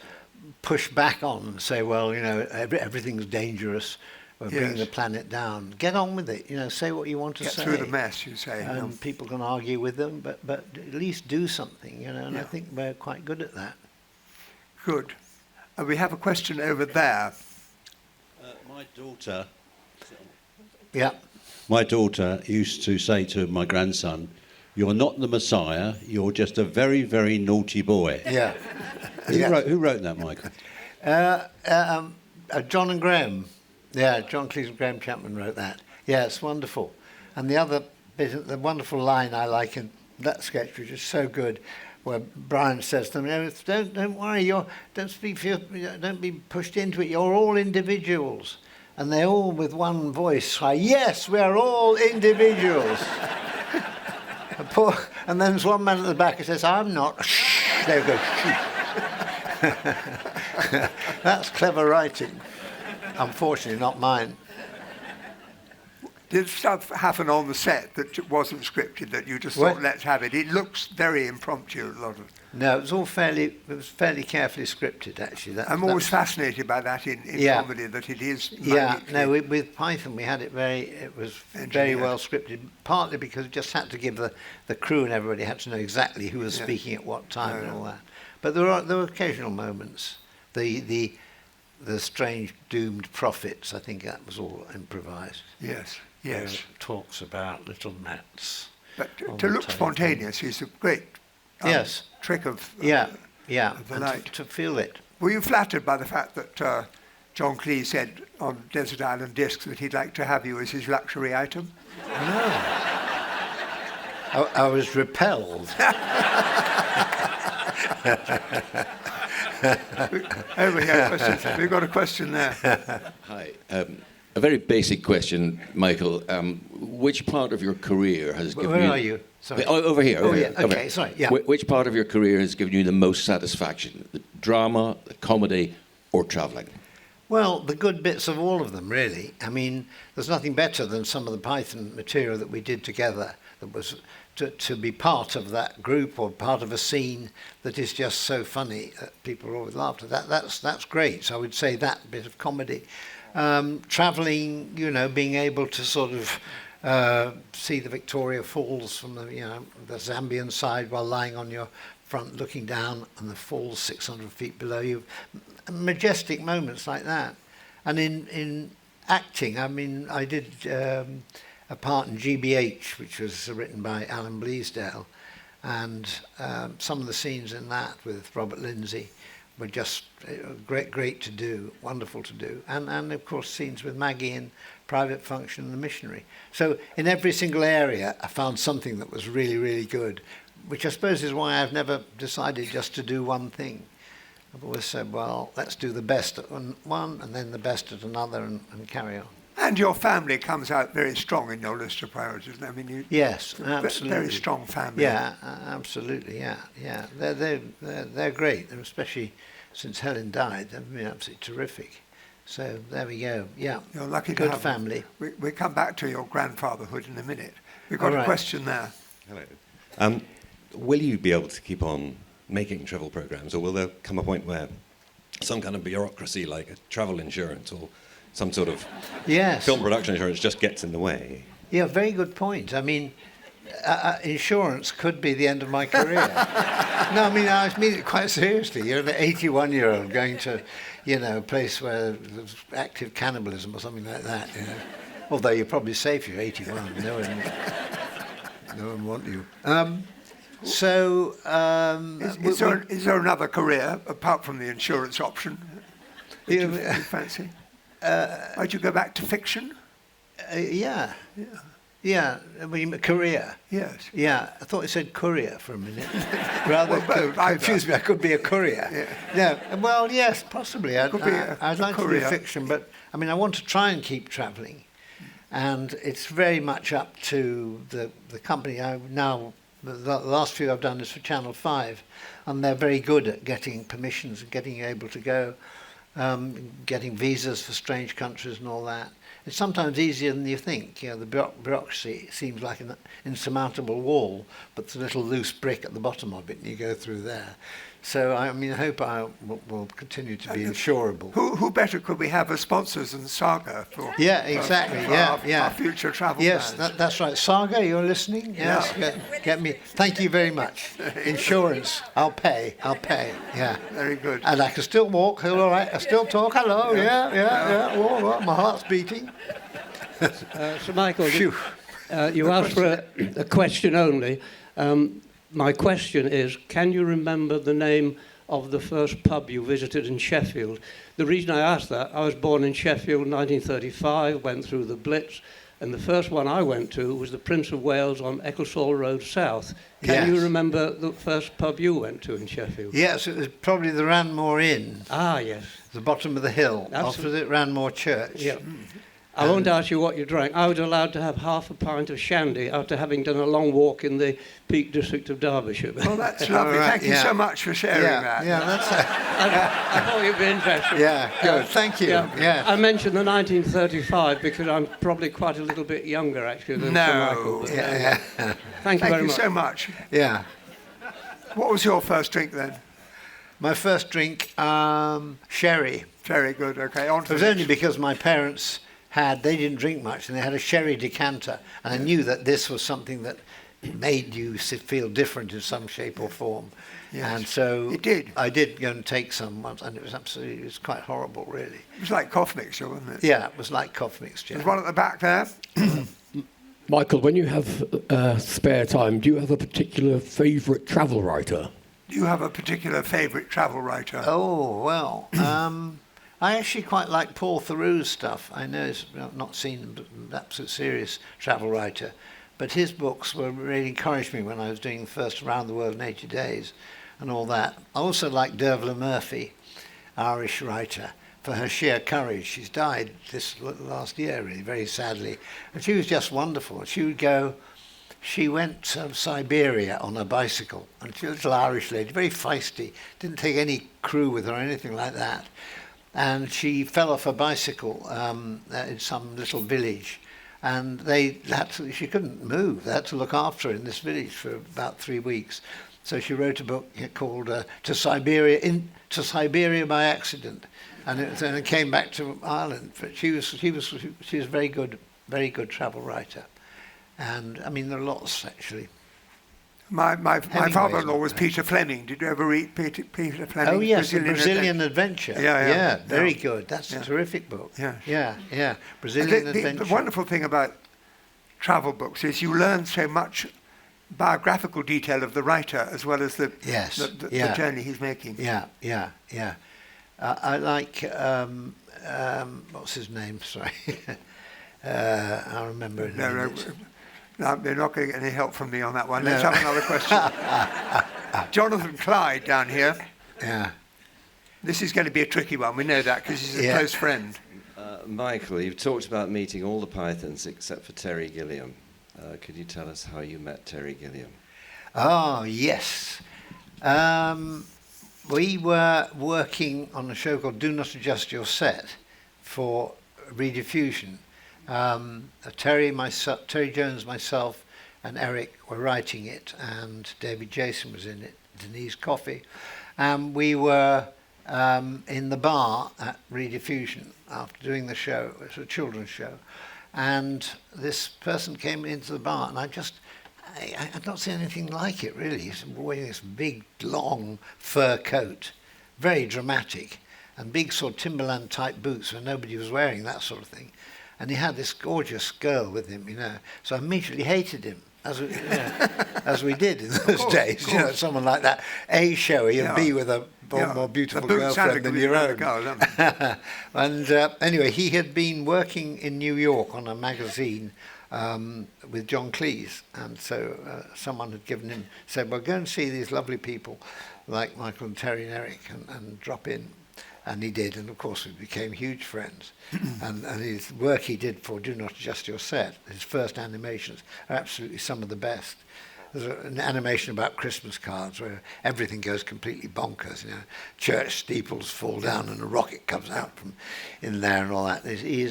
push back on and say, well, you know, everything's dangerous. We're bringing the planet down. Get on with it. You know, say what you want to say. Get through the mess, you say. And people can argue with them, but at least do something, you know, and I think we're quite good at that. Good. We have a question over there. My daughter... Yeah. My daughter used to say to my grandson, "You're not the Messiah, you're just a very, very naughty boy." Yeah. Who wrote that, Michael? John and Graham. Yeah, John Cleese and Graham Chapman wrote that. Yeah, it's wonderful. And the other bit, the wonderful line I like in that sketch, which is so good, where Brian says to them, "Don't worry, don't be pushed into it. You're all individuals." And they all, with one voice, cry, "Yes, we are all individuals." And then there's one man at the back who says, "I'm not." Shh. They go, shh. That's clever writing. Unfortunately, not mine. Did stuff happen on the set that wasn't scripted, that you just thought, let's have it? It looks very impromptu, a lot of. No, it was fairly carefully scripted, actually. I'm always fascinated by that in comedy, that it is. Yeah, no, with Python we had it was very well scripted, partly because we just had to give the crew and everybody had to know exactly who was speaking at what time and all that. But there were occasional moments. The strange doomed prophets, I think that was all improvised. Yes. Talks about little gnats. But to look spontaneous is a great trick of the and light. To feel it. Were you flattered by the fact that John Cleese said on Desert Island Discs that he'd like to have you as his luxury item? No. I was repelled. Over here, questions. We've got a question there. Hi. A very basic question, Michael. Which part of your career has given you... Where are you? Sorry. Over here. Over here. Okay, sorry. Yeah. Which part of your career has given you the most satisfaction? The drama, the comedy, or travelling? Well, the good bits of all of them, really. I mean, there's nothing better than some of the Python material that we did together that was to be part of that group or part of a scene that is just so funny that people always laugh at. That's great. So I would say that bit of comedy. Travelling, you know, being able to sort of see the Victoria Falls from the, you know, the Zambian side while lying on your front looking down and the falls 600 feet below you. Majestic moments like that. And in acting, I mean, I did a part in GBH, which was written by Alan Bleasdale, and some of the scenes in that with Robert Lindsay were just great to do, wonderful to do, and of course scenes with Maggie in Private Function and The Missionary. So in every single area I found something that was really good, which I suppose is why I've never decided just to do one thing. I've always said, well, let's do the best at one and then the best at another and carry on. And your family comes out very strong in your list of priorities. I mean, you yes, absolutely. Very strong family. Yeah, absolutely. Yeah. They're great, and especially since Helen died, they've been absolutely terrific. So there we go. Yeah, You're lucky good to have family. We come back to your grandfatherhood in a minute. We've got a question there. Hello. Will you be able to keep on making travel programs, or will there come a point where some kind of bureaucracy like a travel insurance or some sort of film production insurance just gets in the way? Yeah, very good point. I mean, insurance could be the end of my career. No, I mean, I mean it quite seriously. You're an 81-year-old going to, you know, a place where there's active cannibalism or something like that, you know. Although you're probably safe, you're 81. No one want you. Is there another career apart from the insurance option that you fancy? Would you go back to fiction? Yeah. I mean, career. Yes. Yeah, I thought it said courier for a minute. Rather Well, confused me. I could be a courier. Yeah. No. Well, yes, possibly. I'd like to courier. do fiction, but I mean, I want to try and keep travelling, and it's very much up to the company. The last few I've done is for Channel 5, and they're very good at getting permissions and getting able to go, getting visas for strange countries and all that. It's sometimes easier than you think. You know, the bureaucracy seems like an insurmountable wall, but there's a little loose brick at the bottom of it, and you go through there. So, I mean, I hope I will continue to be insurable. Who better could we have as sponsors than Saga for? Yeah, exactly. For our future travel Yes, plans? that's right. Saga, you're listening? Yes. Yeah. Get me. Thank you very much. Insurance. I'll pay. Yeah. Very good. And I can still walk. All right. I still talk. Hello. Yeah. All right. My heart's beating. So, Michael, Phew. you asked for a question only. My question is, can you remember the name of the first pub you visited in Sheffield? The reason I asked that, I was born in Sheffield in 1935, went through the Blitz, and the first one I went to was the Prince of Wales on Ecclesall Road South. Can you remember the first pub you went to in Sheffield? Yes, it was probably the Ranmore Inn. Ah, yes. The bottom of the hill, opposite Ranmore Church. Yeah. I won't ask you what you drank. I was allowed to have half a pint of shandy after having done a long walk in the Peak District of Derbyshire. Well, that's lovely. Right, Thank you so much for sharing that. Yeah, that's I thought you'd be interested. Yeah, good. Thank you. Yeah. I mentioned the 1935 because I'm probably quite a little bit younger, actually, than Sir Michael. But, Yeah. Thank you Thank very you much. so much. Yeah. What was your first drink then? My first drink, sherry. Very good. Okay, on It to was the only because my parents they didn't drink much, and they had a sherry decanter, and I knew that this was something that made you feel different in some shape or form. Yes, and so it did. I did go and take some once, and it was quite horrible, really. It was like cough mixture, wasn't it? Yeah, it was like cough mixture. There's one at the back there. Michael, when you have spare time, do you have a particular favourite travel writer? Do you have a particular favourite travel writer? Oh, well, I actually quite like Paul Theroux's stuff. I know he's not seen an absolute serious travel writer, but his books really encouraged me when I was doing the first Around the World in 80 Days and all that. I also like Dervla Murphy, Irish writer, for her sheer courage. She's died this last year, really, very sadly. And she was just wonderful. She went to Siberia on a bicycle, and she was a little Irish lady, very feisty, didn't take any crew with her or anything like that. and she fell off a bicycle in some little village, and she couldn't move. They had to look after her in this village for about 3 weeks. So she wrote a book called "To Siberia by Accident," and it came back to Ireland. But she was a very good travel writer, and I mean there are lots actually. My father-in-law was Peter Fleming. Did you ever read Peter Fleming? Oh yes, Brazilian Adventure. Yeah, very good. That's a terrific book. Yeah. Brazilian Adventure. The wonderful thing about travel books is you learn so much biographical detail of the writer as well as the journey he's making. Yeah. I like what's his name? Sorry, I'll remember it. No, you're not going to get any help from me on that one. Let's have another question. Jonathan Clyde down here. Yeah. This is going to be a tricky one. We know that because he's a close friend. Michael, you've talked about meeting all the Pythons except for Terry Gilliam. Could you tell us how you met Terry Gilliam? Oh, yes. We were working on a show called Do Not Adjust Your Set for rediffusion. Terry Jones, myself, and Eric were writing it, and David Jason was in it, Denise Coffey. We were in the bar at Rediffusion after doing the show. It was a children's show. And this person came into the bar, and I had not seen anything like it, really. He's wearing this big, long fur coat, very dramatic, and big sort of Timberland-type boots where nobody was wearing that sort of thing. And he had this gorgeous girl with him, So I immediately hated him, as we did in those days. Someone like that, A, showy, and B, with a more beautiful girlfriend than your own. And anyway, he had been working in New York on a magazine with John Cleese, and so someone had said, well, go and see these lovely people like Michael and Terry and Eric and drop in. And he did, and of course we became huge friends. and his work he did for Do Not Adjust Your Set, his first animations, are absolutely some of the best. There's an animation about Christmas cards where everything goes completely bonkers. Church steeples fall down and a rocket comes out from in there and all that. He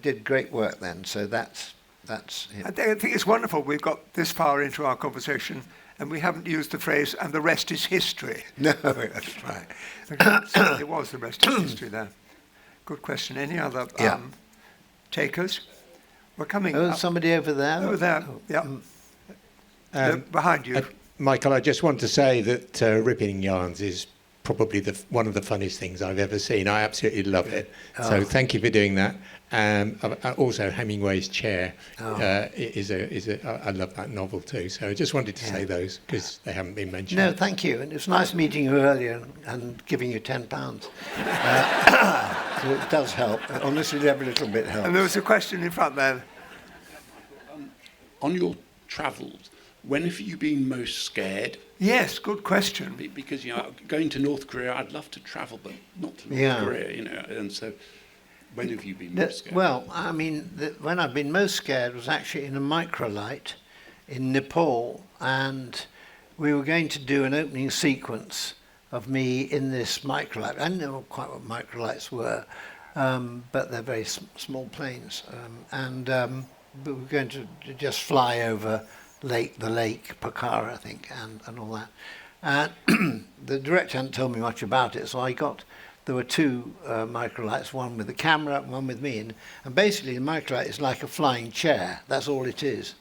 did great work then, so that's him. I think it's wonderful we've got this far into our conversation and we haven't used the phrase, and the rest is history. No, that's right. It was the rest is history there. Good question. Any other takers? We're coming up. Somebody over there. Over there, behind you. Michael, I just want to say that Ripping Yarns is probably one of the funniest things I've ever seen. I absolutely love it. So thank you for doing that. Also, Hemingway's Chair I love that novel too. So I just wanted to say those because they haven't been mentioned. No, thank you. And it was nice meeting you earlier and giving you £10. So it does help. Honestly, every little bit helps. And there was a question in front there. On your travels, when have you been most scared? Yes, good question. Because going to North Korea, I'd love to travel, but not to North Korea. And so. When have you been most scared? Well, I mean, when I've been most scared was actually in a microlight in Nepal, and we were going to do an opening sequence of me in this microlight. I didn't know quite what microlights were, but they're very small planes, but we were going to just fly over the lake Pokhara, I think, and all that. And the director hadn't told me much about it, so there were two microlights, one with the camera and one with me. And basically the microlight is like a flying chair. That's all it is.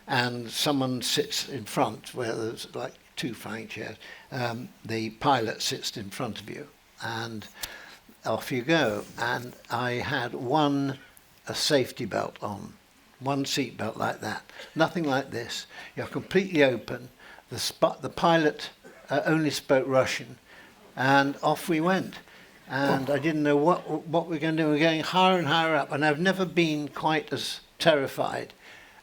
And someone sits in front where there's like two flying chairs. The pilot sits in front of you and off you go. And I had a safety belt on, one seat belt like that. Nothing like this. You're completely open. The pilot only spoke Russian. And off we went. And I didn't know what we were going to do. We were going higher and higher up, and I've never been quite as terrified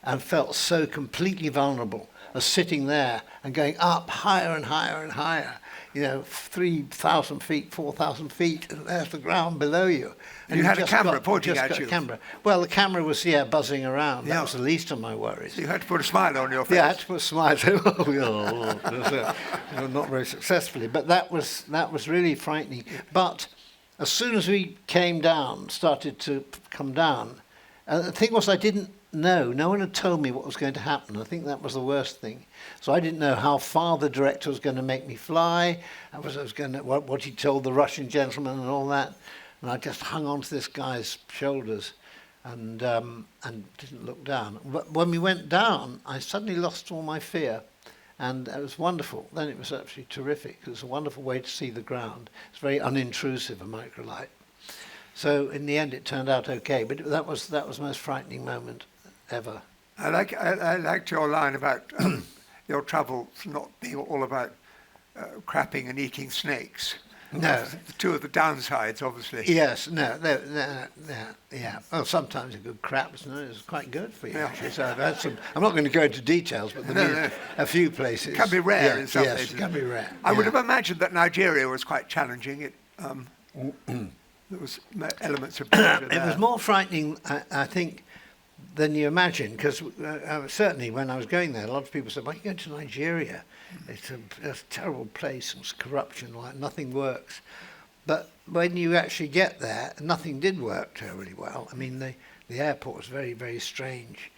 and felt so completely vulnerable as sitting there and going up higher and higher and higher. 3,000 feet, 4,000 feet, and there's the ground below you. And you had a camera pointing at you. Well, the camera was buzzing around. That was the least of my worries. So you had to put a smile on your face. Yeah, I had to put a smile. Not very successfully, but that was really frightening. But as soon as we started to come down, the thing was I didn't know. No one had told me what was going to happen. I think that was the worst thing. So I didn't know how far the director was going to make me fly. I was going to what he told the Russian gentleman and all that. And I just hung on to this guy's shoulders and didn't look down. But when we went down, I suddenly lost all my fear. And it was wonderful. Then it was actually terrific. It was a wonderful way to see the ground. It's very unintrusive, a microlight. So in the end, it turned out okay. But that was the most frightening moment ever. I liked your line about your travels not being all about crapping and eating snakes. No. That's the two of the downsides, obviously. Yes, no, yeah. Well, sometimes a good crap is quite good for you, actually. So I've had some, I'm not going to go into details, but there a few places. It can be rare in some places. Yes, it can be rare. I would have imagined that Nigeria was quite challenging. There was elements of danger there. It was more frightening, I think, than you imagine, because certainly when I was going there, a lot of people said, why are you going to Nigeria? It's a terrible place, it's corruption, like nothing works. But when you actually get there, nothing did work terribly well. I mean, the airport was a very, very strange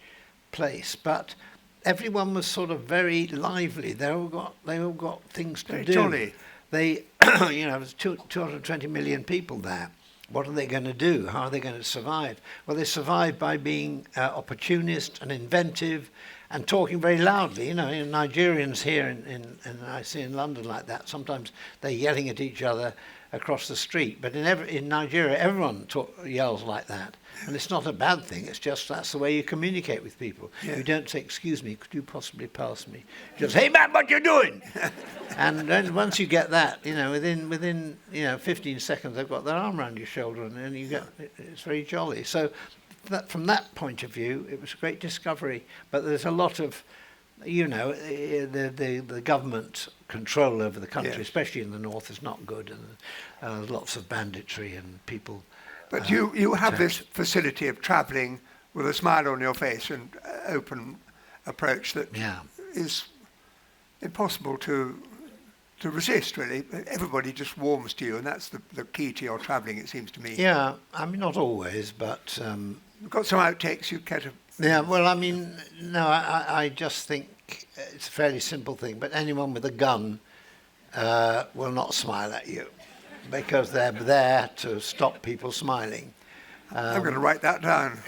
place, but everyone was sort of very lively. They all got things to do. Jolly. There's 220 million people there. What are they going to do? How are they going to survive? Well, they survive by being opportunist and inventive and talking very loudly. Nigerians here and I see in London like that. Sometimes they're yelling at each other across the street. But in Nigeria, everyone yells like that. And it's not a bad thing. It's just that's the way you communicate with people. Yeah. You don't say, excuse me, could you possibly pass me? Just, hey, man, what you doing? And then once you get that, within 15 seconds, they've got their arm around your shoulder and it's very jolly. So from that point of view, it was a great discovery. But there's a lot of, the government control over the country, especially in the north, is not good. And there's lots of banditry and people. But you have this facility of travelling with a smile on your face and open approach that is impossible to resist, really. Everybody just warms to you, and that's the key to your travelling, it seems to me. Yeah, I mean, not always, but... You've got some outtakes you care to... Yeah, well, I mean, no, I just think it's a fairly simple thing, but anyone with a gun will not smile at you, because they're there to stop people smiling. I'm going to write that down.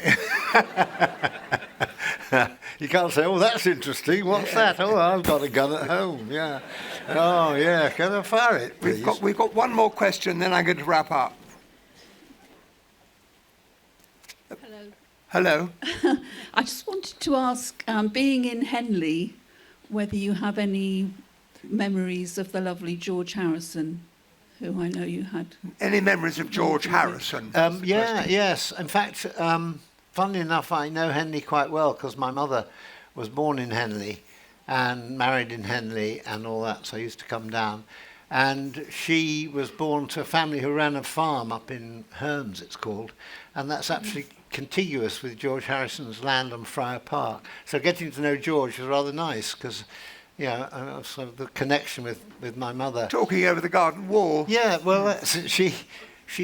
You can't say, oh, that's interesting. What's that? Oh, I've got a gun at home. Yeah. Oh, yeah. Can I fire it, please? We've got one more question, then I'm going to wrap up. Hello. I just wanted to ask, being in Henley, whether you have any memories of the lovely George Harrison, who I know you had. Any memories of George Harrison? Yes. In fact, funnily enough, I know Henley quite well because my mother was born in Henley and married in Henley and all that, so I used to come down. And she was born to a family who ran a farm up in Herns, it's called, and that's actually contiguous with George Harrison's land on Friar Park. So getting to know George was rather nice because, sort of the connection with my mother. Talking over the garden wall. Yeah, well, she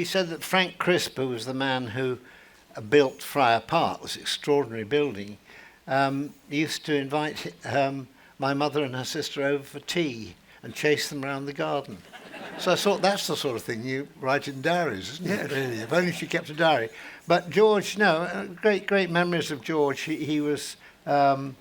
said that Frank Crisp, who was the man who built Friar Park, this extraordinary building, used to invite my mother and her sister over for tea and chase them around the garden. So I thought that's the sort of thing you write in diaries, isn't it? Really? If only she kept a diary. But George, great memories of George. He was very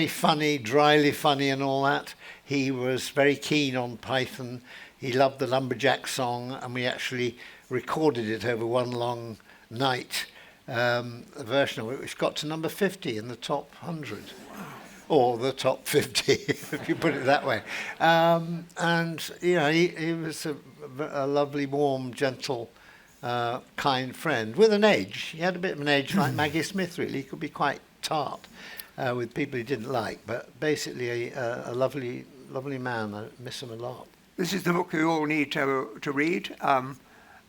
funny, dryly funny and all that. He was very keen on Python. He loved the Lumberjack song, and we actually recorded it over one long night, a version of it, which got to number 50 in the top 100. Or the top 50, if you put it that way. He was a lovely, warm, gentle, kind friend with an edge. He had a bit of an edge like Maggie Smith, really. He could be quite tart with people he didn't like, but basically a lovely, lovely man. I miss him a lot. This is the book you all need to read.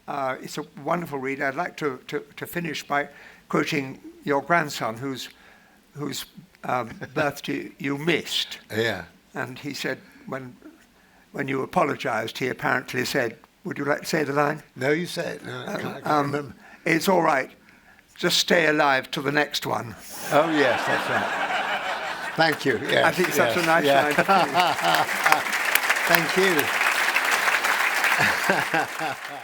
It's a wonderful read. I'd like to finish by quoting your grandson, whose birthday you missed. Yeah. And he said when you apologised, he apparently said, Would you like to say the line? No, you say it. No, I can't remember. It's all right. Just stay alive till the next one. Oh, yes, that's right. Thank you. Yes, I think that's a nice line. Thank you.